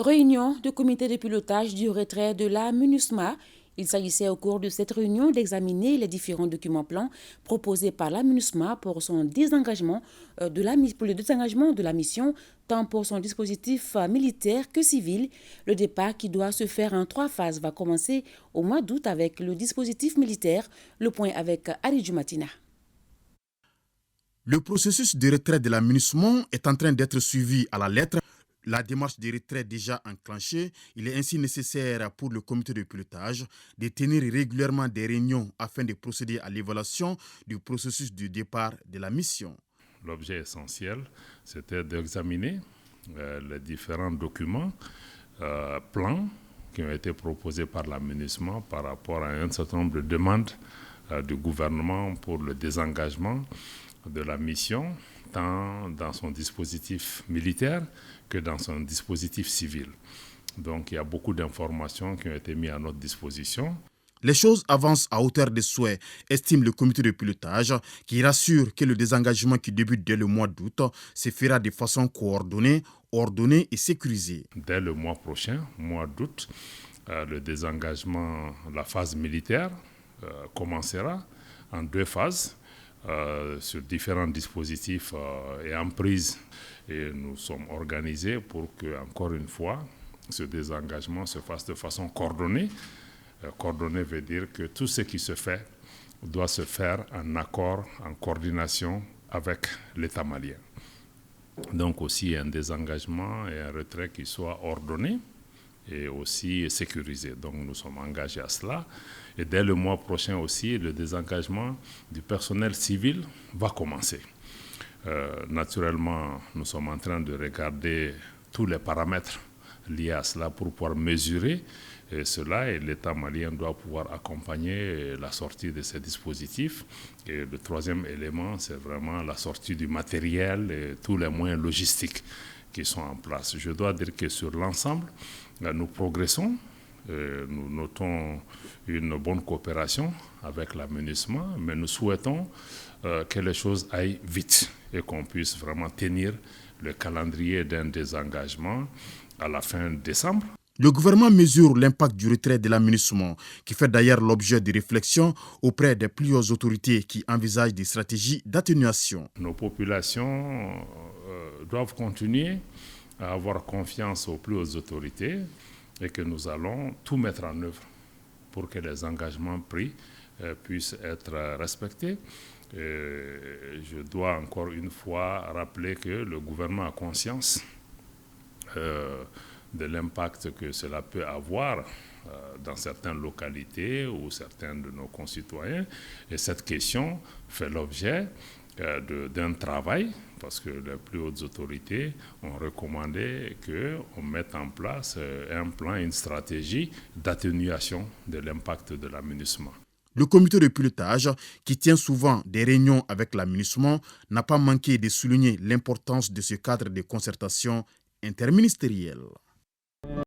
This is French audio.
Réunion du comité de pilotage du retrait de la MINUSMA. Il s'agissait au cours de cette réunion d'examiner les différents documents plans proposés par la MINUSMA pour son désengagement pour le désengagement de la mission, tant pour son dispositif militaire que civil. Le départ qui doit se faire en 3 phases va commencer au mois d'août avec le dispositif militaire. Le point avec Ali Jumatina. Le processus de retrait de la MINUSMA est en train d'être suivi à la lettre. La démarche de retrait déjà enclenchée, il est ainsi nécessaire pour le comité de pilotage de tenir régulièrement des réunions afin de procéder à l'évaluation du processus de départ de la mission. L'objet essentiel, c'était d'examiner les différents documents, plans qui ont été proposés par la MINUSMA par rapport à un certain nombre de demandes du gouvernement pour le désengagement de la mission, tant dans son dispositif militaire que dans son dispositif civil. Donc il y a beaucoup d'informations qui ont été mises à notre disposition. Les choses avancent à hauteur des souhaits, estime le comité de pilotage, qui rassure que le désengagement qui débute dès le mois d'août se fera de façon coordonnée, ordonnée et sécurisée. Dès le mois prochain, mois d'août, le désengagement, la phase militaire commencera en 2 phases. Sur différents dispositifs et en prise. Et nous sommes organisés pour que, encore une fois, ce désengagement se fasse de façon coordonnée. Coordonnée veut dire que tout ce qui se fait doit se faire en accord, en coordination avec l'État malien. Donc aussi un désengagement et un retrait qui soit ordonné et aussi sécurisé. Donc nous sommes engagés à cela. Et dès le mois prochain aussi, le désengagement du personnel civil va commencer. Naturellement, nous sommes en train de regarder tous les paramètres liés à cela pour pouvoir mesurer cela, et l'État malien doit pouvoir accompagner la sortie de ces dispositifs. Et le 3e élément, c'est vraiment la sortie du matériel et tous les moyens logistiques qui sont en place. Je dois dire que sur l'ensemble, nous progressons. Nous notons une bonne coopération avec la MINUSMA, mais nous souhaitons que les choses aillent vite et qu'on puisse vraiment tenir le calendrier d'un désengagement à la fin décembre. Le gouvernement mesure l'impact du retrait de la MINUSMA, qui fait d'ailleurs l'objet de réflexions auprès des plus hautes autorités qui envisagent des stratégies d'atténuation. Nos populations doivent continuer à avoir confiance aux plus hautes autorités et que nous allons tout mettre en œuvre pour que les engagements pris puissent être respectés. Je dois encore une fois rappeler que le gouvernement a conscience de l'impact que cela peut avoir dans certaines localités ou certains de nos concitoyens. Et cette question fait l'objet d'un travail, parce que les plus hautes autorités ont recommandé qu'on mette en place un plan, une stratégie d'atténuation de l'impact de la MINUSMA. Le comité de pilotage, qui tient souvent des réunions avec la MINUSMA, n'a pas manqué de souligner l'importance de ce cadre de concertation interministérielle.